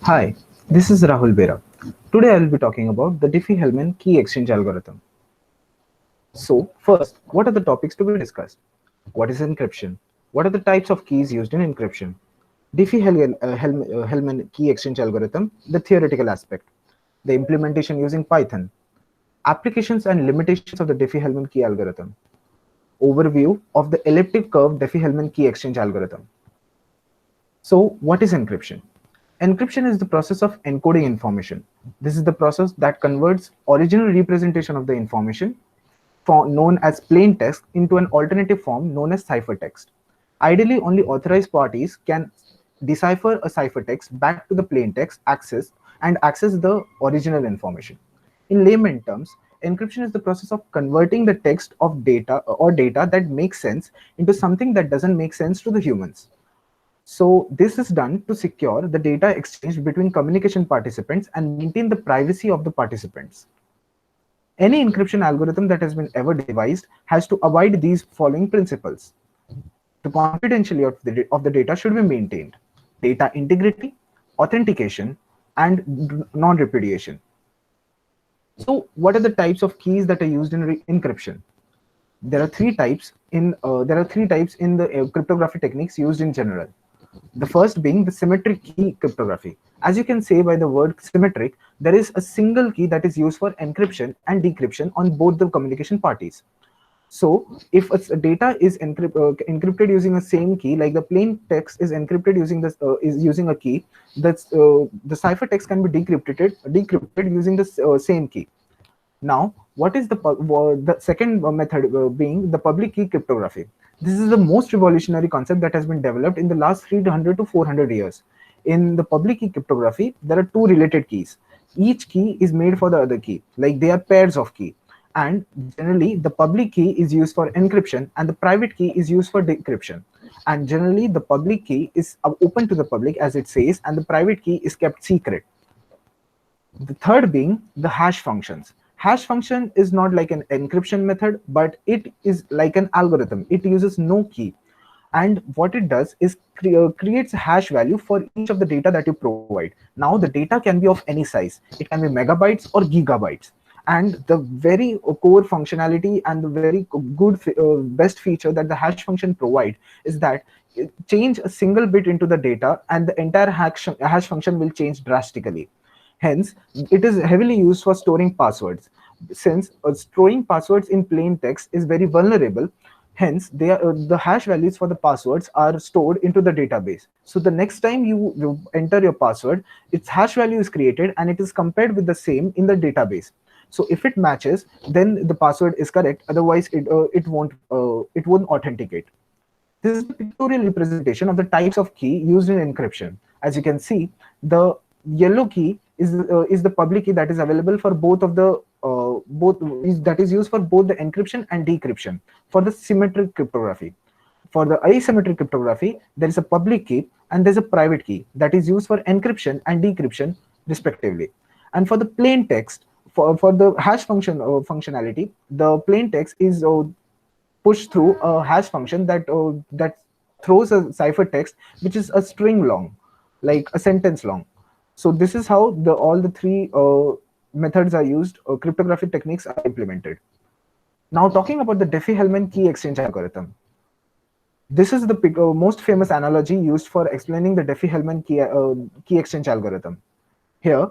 Hi, this is Rahul Bera. Today I will be talking about the Diffie-Hellman key exchange algorithm. So, first, what are the topics to be discussed? What is encryption? What are the types of keys used in encryption? Diffie-Hellman key exchange algorithm, the theoretical aspect, the implementation using Python, applications and limitations of the Diffie-Hellman key algorithm, overview of the elliptic curve Diffie-Hellman key exchange algorithm. So, what is encryption? Encryption is the process of encoding information. This is the process that converts original representation of the information known as plain text into an alternative form known as ciphertext. Ideally, only authorized parties can decipher a ciphertext back to the plain text access the original information. In layman terms, encryption is the process of converting the text of data that makes sense into something that doesn't make sense to the humans. So this is done to secure the data exchange between communication participants and maintain the privacy of the participants. Any encryption algorithm that has been ever devised has to abide these following principles. The confidentiality of the data should be maintained. Data integrity, authentication, and non-repudiation. So what are the types of keys that are used in encryption? There are three types in the cryptography techniques used in general. The first being the symmetric key cryptography. As you can say by the word symmetric, there is a single key that is used for encryption and decryption on both the communication parties. So if a data is encrypted using a same key, like the plain text is encrypted using this is using a key, that's the ciphertext can be decrypted using the same key. Now, what is the second method being the public key cryptography? This is the most revolutionary concept that has been developed in the last 300 to 400 years. In the public key cryptography, there are two related keys. Each key is made for the other key, like they are pairs of key. And generally, the public key is used for encryption and the private key is used for decryption. And generally, the public key is open to the public, as it says, and the private key is kept secret. The third being the hash functions. Hash function is not like an encryption method, but it is like an algorithm. It uses no key. And what it does is creates a hash value for each of the data that you provide. Now, the data can be of any size. It can be megabytes or gigabytes. And the very core functionality and the very good best feature that the hash function provide is that change a single bit into the data and the entire hash function will change drastically. Hence, it is heavily used for storing passwords. Since storing passwords in plain text is very vulnerable, hence the hash values for the passwords are stored into the database. So the next time you enter your password, its hash value is created and it is compared with the same in the database. So if it matches, then the password is correct. Otherwise, it won't authenticate. This is the pictorial representation of the types of key used in encryption. As you can see, the yellow key is the public key that is available for both of the that is used for both the encryption and decryption for the symmetric cryptography. For the asymmetric cryptography, there is a public key and there's a private key that is used for encryption and decryption respectively. And for the plain text, for the hash functionality, the plain text is push through a hash function that throws a ciphertext which is a string long, like a sentence long. So this is how all the three methods are used, cryptographic techniques are implemented. Now talking about the Diffie-Hellman key exchange algorithm. This is the most famous analogy used for explaining the Diffie-Hellman key exchange algorithm. Here,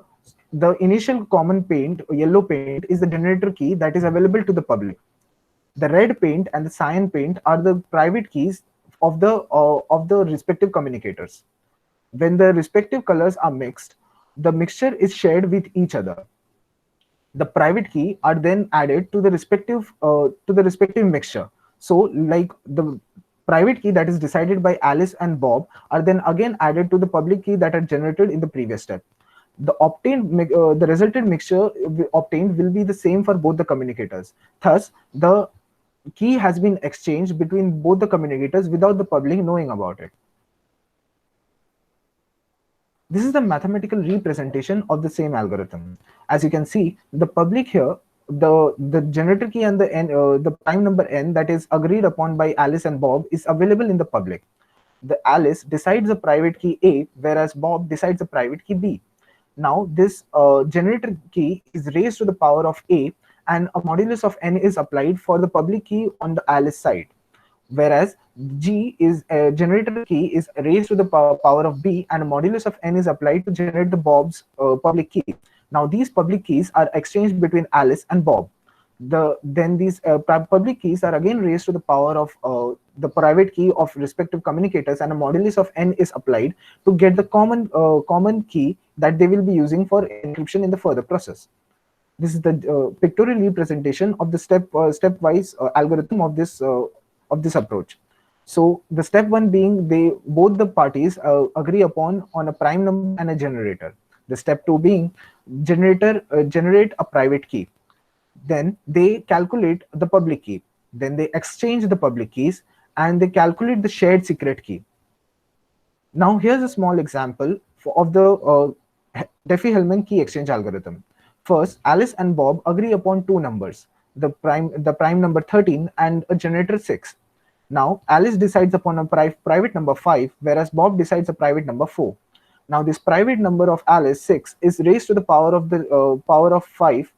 the initial common paint, yellow paint, is the generator key that is available to the public. The red paint and the cyan paint are the private keys of the respective communicators. When the respective colors are mixed, the mixture is shared with each other. The private key are then added to the respective mixture. So, like the private key that is decided by Alice and Bob are then again added to the public key that are generated in the previous step. The resulted mixture obtained will be the same for both the communicators. Thus, the key has been exchanged between both the communicators without the public knowing about it. This is the mathematical representation of the same algorithm. As you can see, the public here, the generator key and the prime number n that is agreed upon by Alice and Bob is available in the public. the Alice decides a private key A, whereas Bob decides a private key B. Now this generator key is raised to the power of A, and a modulus of n is applied for the public key on the Alice side, whereas G is generator key is raised to the power of B, and a modulus of n is applied to generate the Bob's public key. Now these public keys are exchanged between Alice and Bob. Then these public keys are again raised to the power of the private key of respective communicators, and a modulus of n is applied to get the common key that they will be using for encryption in the further process. This is the pictorial representation of the stepwise algorithm of this approach. So the step one being both the parties agree upon on a prime number and a generator. The step two being generate a private key. Then they calculate the public key. Then they exchange the public keys and they calculate the shared secret key. Now here's a small example of the Diffie-Hellman key exchange algorithm. First, Alice and Bob agree upon two numbers, the prime number 13 and a generator 6. Now Alice decides upon a private number 5, whereas Bob decides a private number 4. Now this private number of Alice 6 is raised to the power of 5.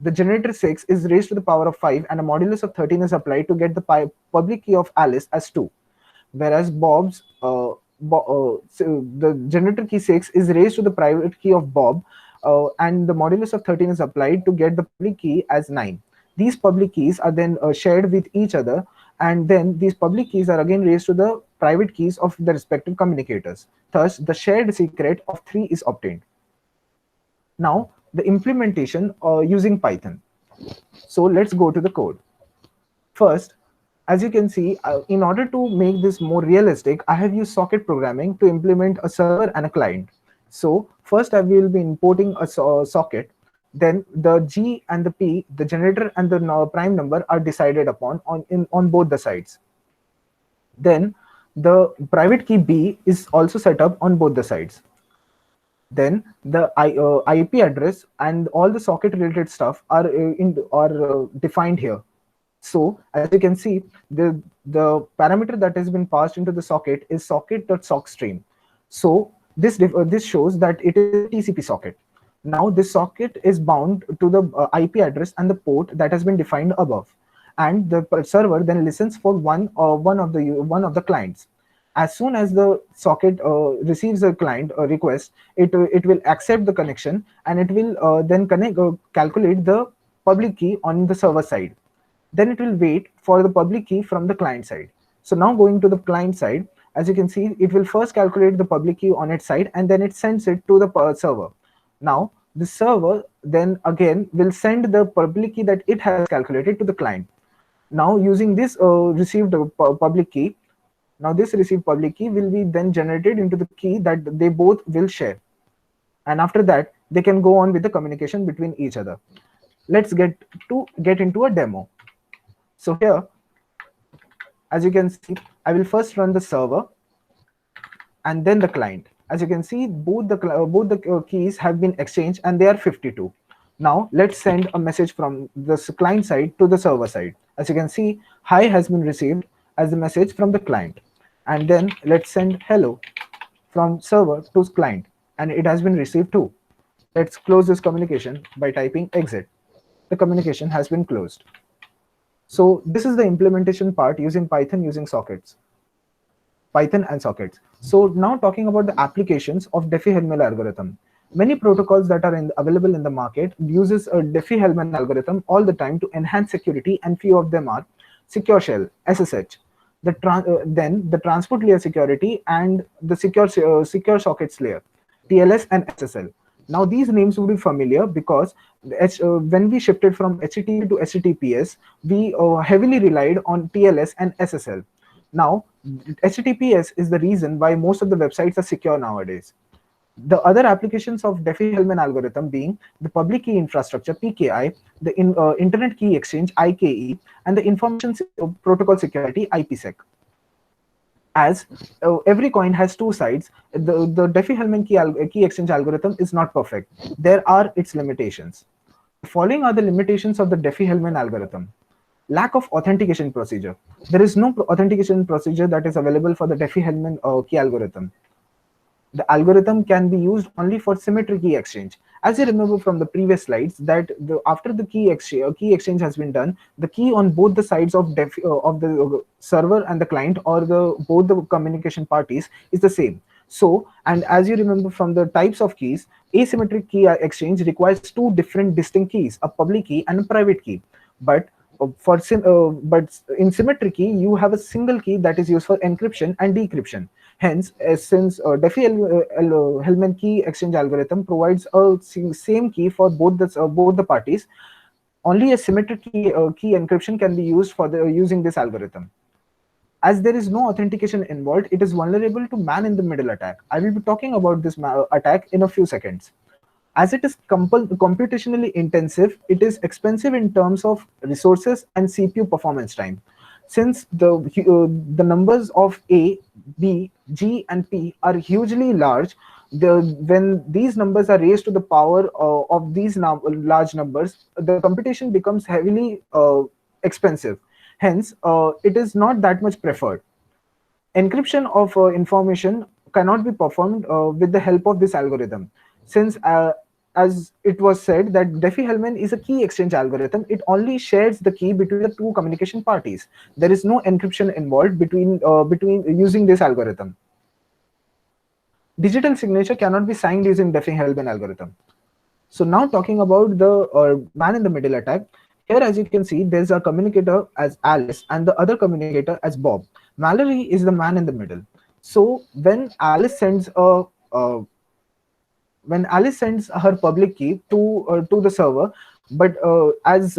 The generator 6 is raised to the power of 5, and a modulus of 13 is applied to get the public key of Alice as 2, whereas Bob's so the generator key 6 is raised to the private key of Bob, and the modulus of 13 is applied to get the public key as 9. These public keys are then shared with each other, and then these public keys are again raised to the private keys of the respective communicators. Thus, the shared secret of 3 is obtained. Now, the implementation using Python. So let's go to the code. First, as you can see, in order to make this more realistic, I have used socket programming to implement a server and a client. So first I will be importing a socket. Then the G and the P, the generator and the prime number, are decided upon on both the sides. Then the private key B is also set up on both the sides. Then the IP address and all the socket related stuff are defined here. So as you can see, the parameter that has been passed into the socket is socket.sockstream. So this shows that it is a TCP socket. Now this socket is bound to the IP address and the port that has been defined above, and the server then listens for one of the clients. As soon as the socket receives a client request, it will accept the connection, and it will then calculate the public key on the server side. Then it will wait for the public key from the client side. So now going to the client side, as you can see, it will first calculate the public key on its side, and then it sends it to the server. Now the server then again will send the public key that it has calculated to the client. Now using this received public key, now this received public key will be then generated into the key that they both will share. And after that, they can go on with the communication between each other. Let's get into a demo. So here, as you can see, I will first run the server and then the client. As you can see, both the keys have been exchanged, and they are 52. Now let's send a message from the client side to the server side. As you can see, hi has been received as the message from the client, and then let's send hello from server to client, and it has been received too. Let's close this communication by typing exit. The communication has been closed. So this is the implementation part using Python using sockets. Python and sockets. So now talking about the applications of Diffie-Hellman algorithm. Many protocols that are available in the market uses a Diffie-Hellman algorithm all the time to enhance security, and few of them are Secure Shell, SSH, then the Transport Layer Security, and the Secure Sockets Layer, TLS and SSL. Now these names will be familiar because when we shifted from HTTP to HTTPS, we heavily relied on TLS and SSL. Now HTTPS is the reason why most of the websites are secure nowadays. The other applications of Diffie-Hellman algorithm being the public key infrastructure, PKI, the internet key exchange, IKE, and the information protocol security, IPsec. As every coin has two sides, the Diffie-Hellman key exchange algorithm is not perfect. There are its limitations. The following are the limitations of the Diffie-Hellman algorithm. Lack of authentication procedure. There is no authentication procedure that is available for the Diffie-Hellman key algorithm. The algorithm can be used only for symmetric key exchange. As you remember from the previous slides, that after the key exchange has been done, the key on both the sides of the server and the client, or the both the communication parties, is the same. So, and as you remember from the types of keys, asymmetric key exchange requires two different distinct keys, a public key and a private key. But but in symmetric key, you have a single key that is used for encryption and decryption. Hence, since Diffie-Hellman key exchange algorithm provides a same key for both the parties, only a symmetric key encryption can be used for using this algorithm. As there is no authentication involved, it is vulnerable to man-in-the-middle attack. I will be talking about this attack in a few seconds. As it is computationally intensive, it is expensive in terms of resources and CPU performance time. Since the numbers of A, B, G, and P are hugely large, when these numbers are raised to the power of these large numbers, the computation becomes heavily expensive. Hence, it is not that much preferred. Encryption of information cannot be performed with the help of this algorithm, since as it was said that Diffie-Hellman is a key exchange algorithm. It only shares the key between the two communication parties. There is no encryption involved between using this algorithm. Digital signature cannot be signed using Diffie-Hellman algorithm. So now talking about the man-in-the-middle attack. Here, as you can see, there's a communicator as Alice and the other communicator as Bob. Mallory is the man in the middle. So when Alice sends her public key to the server, but as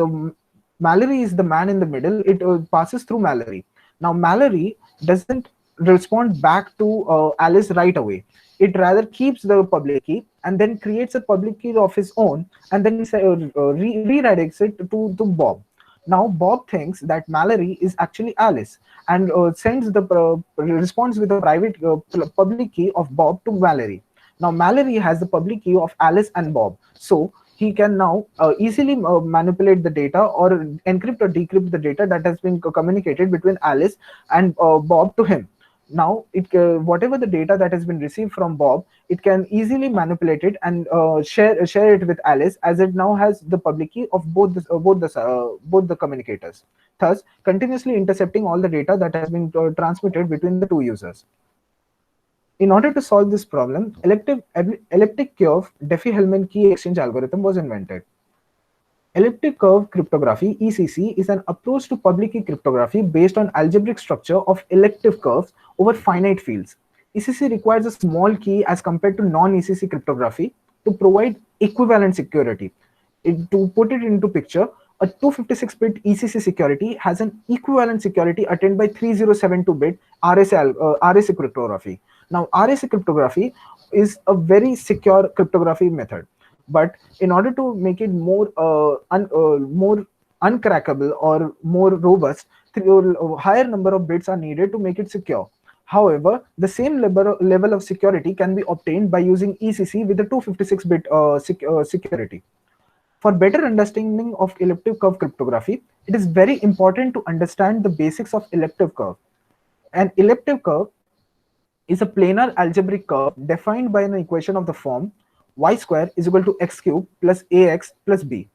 Mallory is the man in the middle, it passes through Mallory. Now Mallory doesn't respond back to Alice right away. It rather keeps the public key and then creates a public key of his own, and then redirects it to Bob. Now Bob thinks that Mallory is actually Alice, and sends the response with a private public key of Bob to Mallory. Now Mallory has the public key of Alice and Bob, so he can now easily manipulate the data or encrypt or decrypt the data that has been communicated between Alice and Bob to him. Now whatever the data that has been received from Bob, it can easily manipulate it and share it with Alice, as it now has the public key of both the communicators, thus continuously intercepting all the data that has been transmitted between the two users. In order to solve this problem, elliptic curve Diffie-Hellman key exchange algorithm was invented. Elliptic curve cryptography (ECC) is an approach to public key cryptography based on algebraic structure of elliptic curves over finite fields. ECC requires a small key as compared to non-ECC cryptography to provide equivalent security. To put it into picture, a 256-bit ECC security has an equivalent security attained by 3072-bit RSA cryptography. Now, RSA cryptography is a very secure cryptography method, but in order to make it more uncrackable or more robust, a higher number of bits are needed to make it secure. However, the same level of security can be obtained by using ECC with a 256-bit security. For better understanding of elliptic curve cryptography, it is very important to understand the basics of elliptic curve. An elliptic curve is a planar algebraic curve defined by an equation of the form y square is equal to x cube plus ax plus b,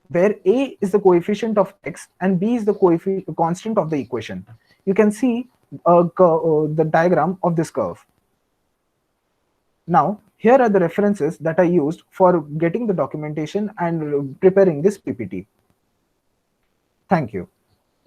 where a is the coefficient of x and b is the constant of the equation. You can see the diagram of this curve. Now, here are the references that I used for getting the documentation and preparing this PPT. Thank you.